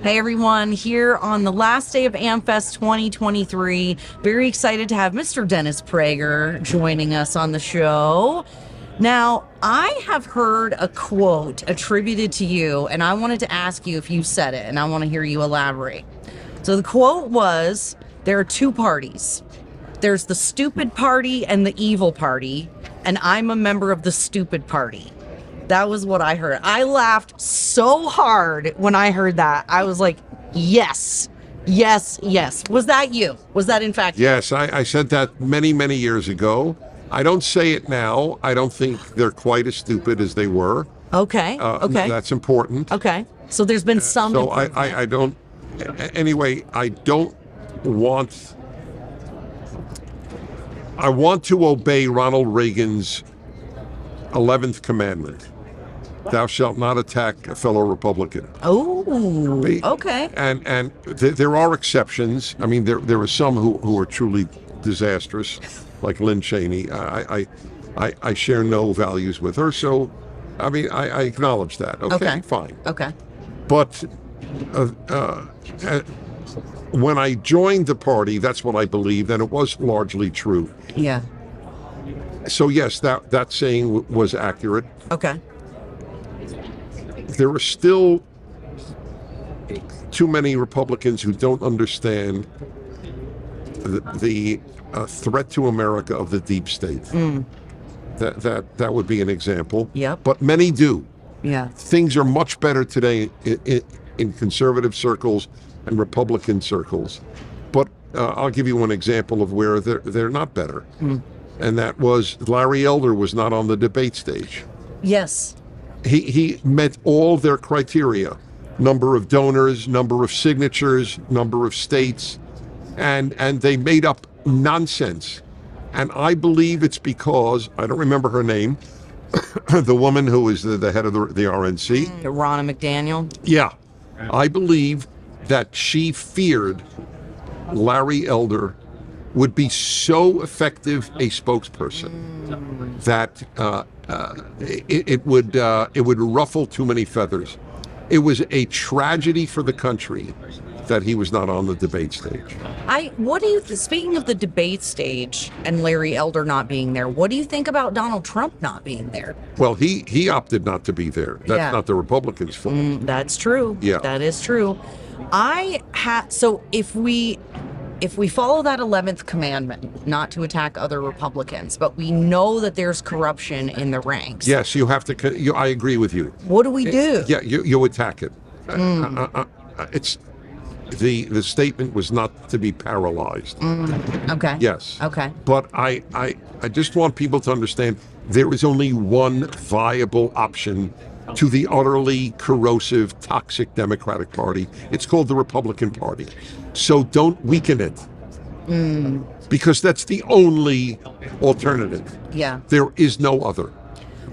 Hey everyone, here on the last day of AmFest 2023. Very excited to have Mr. Dennis Prager joining us on the show. Now, I have heard a quote attributed to you, and I wanted to ask you if you said it, and I want to hear you elaborate. So the quote was, there are two parties. There's the stupid party and the evil party, and I'm a member of the stupid party. That was what I heard. I laughed so hard when I heard that. I was like, yes, yes, yes. Was that you? Was that in fact? Yes, I said that many, many years ago. I don't say it now. I don't think they're quite as stupid as they were. Okay, okay. That's important. Okay. So there's been some. So I don't, anyway, I want to obey Ronald Reagan's 11th commandment. Thou shalt not attack a fellow Republican. Oh, okay. And there are exceptions. I mean, there are some who are truly disastrous, like Lynn Cheney. I share no values with her, so I mean, I acknowledge that. Okay, fine. Okay. But when I joined the party, that's what I believed, and it was largely true. Yeah. So yes, that saying was accurate. Okay. There are still too many Republicans who don't understand the threat to America of the deep state. That would be an example. Yep. But many do. Yeah. Things are much better today in conservative circles and Republican circles. But I'll give you one example of where they're not better. And that was Larry Elder was not on the debate stage. Yes. He met all their criteria: number of donors, number of signatures, number of states, and they made up nonsense. And I believe it's because, I don't remember her name, the woman who is the head of the RNC. Ronna McDaniel. Yeah. I believe that she feared Larry Elder would be so effective a spokesperson that it would ruffle too many feathers. It was a tragedy for the country that he was not on the debate stage. Speaking of the debate stage and Larry Elder not being there, what do you think about Donald Trump not being there? Well, he opted not to be there. That's not the Republicans' fault. That's true. Yeah. That is true. So if we follow that 11th commandment, not to attack other Republicans, but we know that there's corruption in the ranks. Yes, you have to. I agree with you. What do we do? Yeah, you attack it. It's the statement was not to be paralyzed. Okay. Yes. Okay. But I just want people to understand there is only one viable option to the utterly corrosive, toxic Democratic Party. It's called the Republican Party. So don't weaken it. Because that's the only alternative. Yeah. There is no other.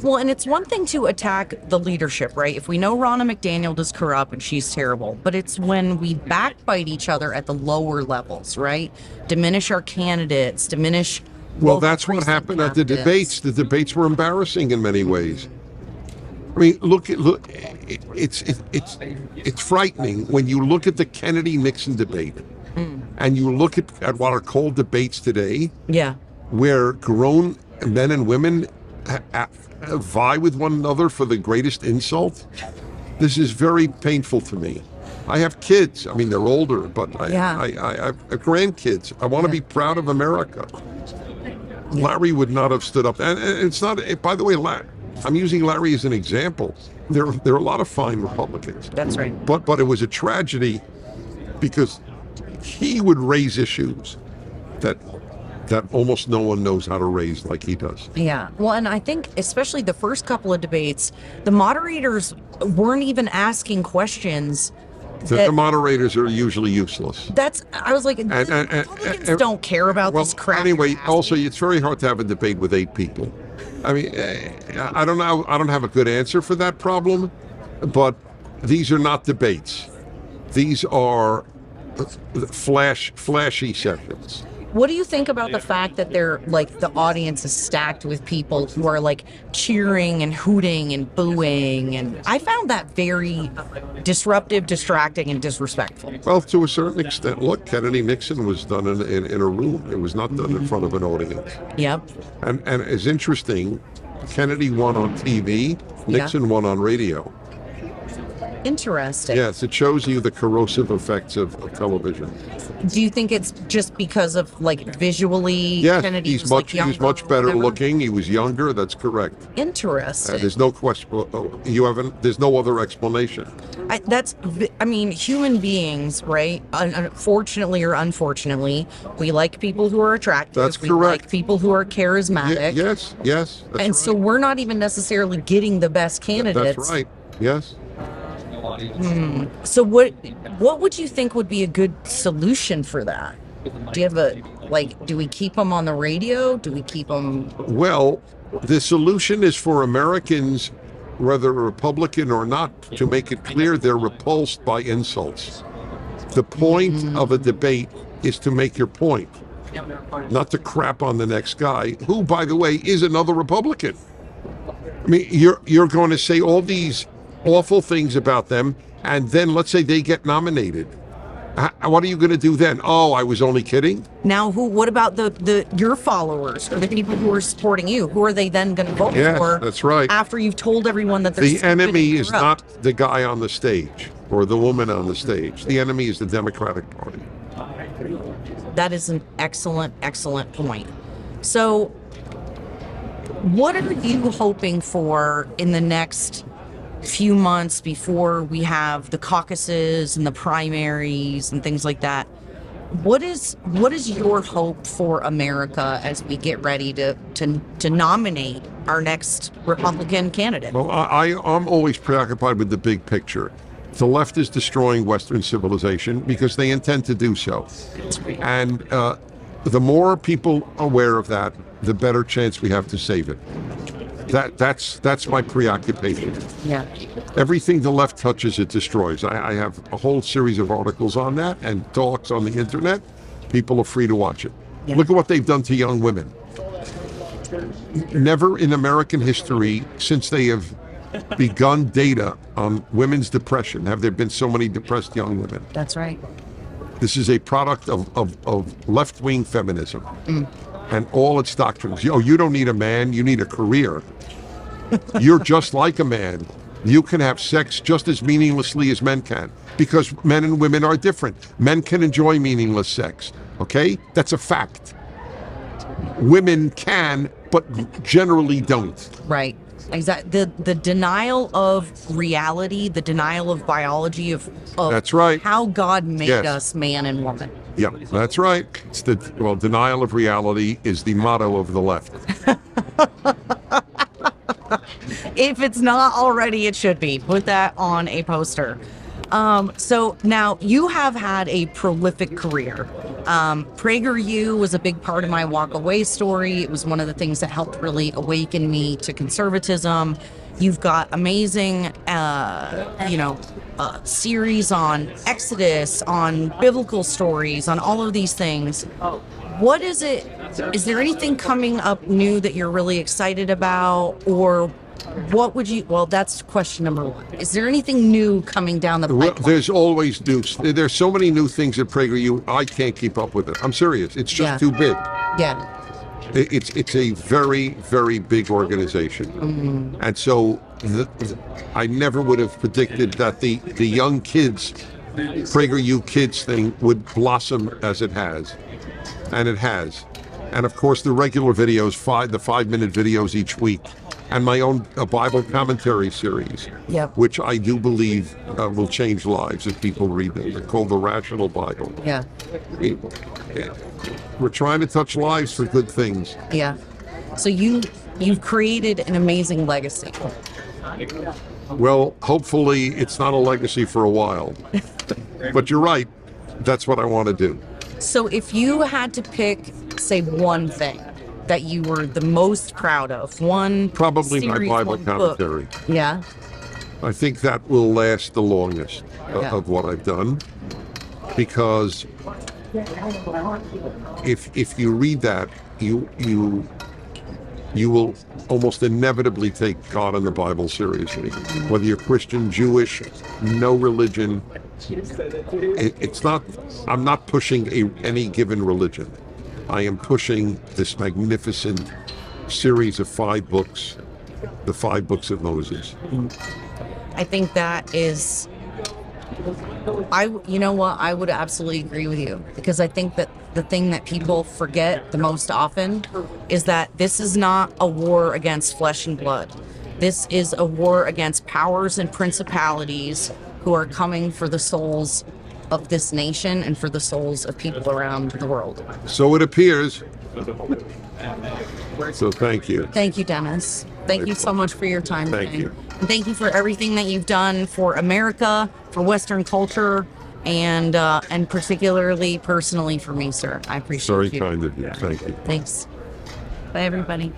Well, and it's one thing to attack the leadership, right? If we know Ronna McDaniel is corrupt and she's terrible, but it's when we backbite each other at the lower levels, right? Diminish our candidates, diminish. Well, that's what happened at the debates. The debates were embarrassing in many ways. I mean, look. It's frightening when you look at the Kennedy-Nixon debate, and you look at what are called debates today. Yeah. Where grown men and women vie with one another for the greatest insult. This is very painful to me. I have kids. I mean, they're older, but I have grandkids. I want to be proud of America. Larry would not have stood up. And it's not, by the way, I'm using Larry as an example. There are a lot of fine Republicans. That's right. But it was a tragedy because he would raise issues that almost no one knows how to raise like he does. Yeah. Well, and I think especially the first couple of debates, the moderators weren't even asking questions. The moderators are usually useless. I was like, Republicans don't care about this crap. Anyway, also, it's very hard to have a debate with 8 people. I mean, I don't know. I don't have a good answer for that problem, but these are not debates. These are flashy sessions. What do you think about the fact that they're like the audience is stacked with people who are like cheering and hooting and booing? And I found that very disruptive, distracting, and disrespectful. Well, to a certain extent, look, Kennedy Nixon was done in a room. It was not done in front of an audience. Yep. And it's interesting, Kennedy won on TV, Nixon won on radio. Interesting. Yes, it shows you the corrosive effects of television. Do you think it's just because of like visually? Yes, Kennedy he's was, like, younger he's much or better whatever? looking. He was younger. That's correct. Interesting. There's no question. There's no other explanation. I mean, human beings, right? Unfortunately or unfortunately, we like people who are attractive. That's we correct. like people who are charismatic. Yes. That's And right. so we're not even necessarily getting the best candidates. That's right. Yes. So what would you think would be a good solution for that? Do you have do we keep them on the radio? Do we keep them? Well, the solution is for Americans, whether Republican or not, to make it clear they're repulsed by insults. The point of a debate is to make your point, not to crap on the next guy, who, by the way, is another Republican. I mean, you're going to say all these awful things about them, and then let's say they get nominated. What are you going to do then? Oh, I was only kidding. Now, what about your followers or the people who are supporting you? Who are they then going to vote Yes, for? that's right. After you've told everyone that they're The enemy is corrupt? not the guy on the stage or the woman on the stage. The enemy is the Democratic Party. That is an excellent, excellent point. So, what are you hoping for in the next few months before we have the caucuses and the primaries and things like that? What is your hope for America as we get ready to nominate our next Republican candidate? Well, I'm always preoccupied with the big picture. The left is destroying Western civilization because they intend to do so. And the more people aware of that, the better chance we have to save it. That's my preoccupation. Yeah. Everything the left touches, it destroys. I have a whole series of articles on that and talks on the internet. People are free to watch it. Yeah. Look at what they've done to young women. Never in American history, since they have begun data on women's depression, have there been so many depressed young women. That's right. This is a product of left-wing feminism and all its doctrines. You don't need a man, you need a career. You're just like a man. You can have sex just as meaninglessly as men can, because men and women are different. Men can enjoy meaningless sex, okay? That's a fact. Women can, but generally don't. Right. Exactly. The denial of reality, the denial of biology of That's right. how God made Yes. us man and woman. Yeah, that's right. It's denial of reality is the motto of the left. If it's not already, it should be. Put that on a poster. So now you have had a prolific career. PragerU was a big part of my walk away story. It was one of the things that helped really awaken me to conservatism. You've got amazing, series on Exodus, on biblical stories, on all of these things. What is it? Is there anything coming up new that you're really excited about, or what would you? Well, that's question number one. Is there anything new coming down the pipeline? There's always new. There's so many new things at PragerU. I can't keep up with it. I'm serious. It's just too big. Yeah. It's a very, very big organization. And so I never would have predicted that the young kids, PragerU kids thing would blossom as it has. And it has. And of course, the regular videos, the 5-minute videos each week, and my own Bible commentary series, Yep. which I do believe will change lives if people read them. They're called the Rational Bible. Yeah. We're trying to touch lives for good things. Yeah. So you've created an amazing legacy. Well, hopefully it's not a legacy for a while. But you're right. That's what I want to do. So if you had to pick, say, one thing that you were the most proud of, one Probably my series, Bible one book. commentary. Yeah. I think that will last the longest Yeah. of what I've done, because if you read that, you will almost inevitably take God and the Bible seriously. Whether you're Christian, Jewish, no religion, it's not. I'm not pushing any given religion. I am pushing this magnificent series of 5 books, the 5 books of Moses. I think that is, you know what, I would absolutely agree with you, because I think that the thing that people forget the most often is that this is not a war against flesh and blood. This is a war against powers and principalities who are coming for the souls of this nation and for the souls of people around the world. So it appears. So thank you. Thank you, Dennis. Thank you so much for your time today. Thank you. And thank you for everything that you've done for America, for Western culture, and particularly personally for me, sir. I appreciate Very you. kind of you. Thank you. Thanks. Bye, everybody.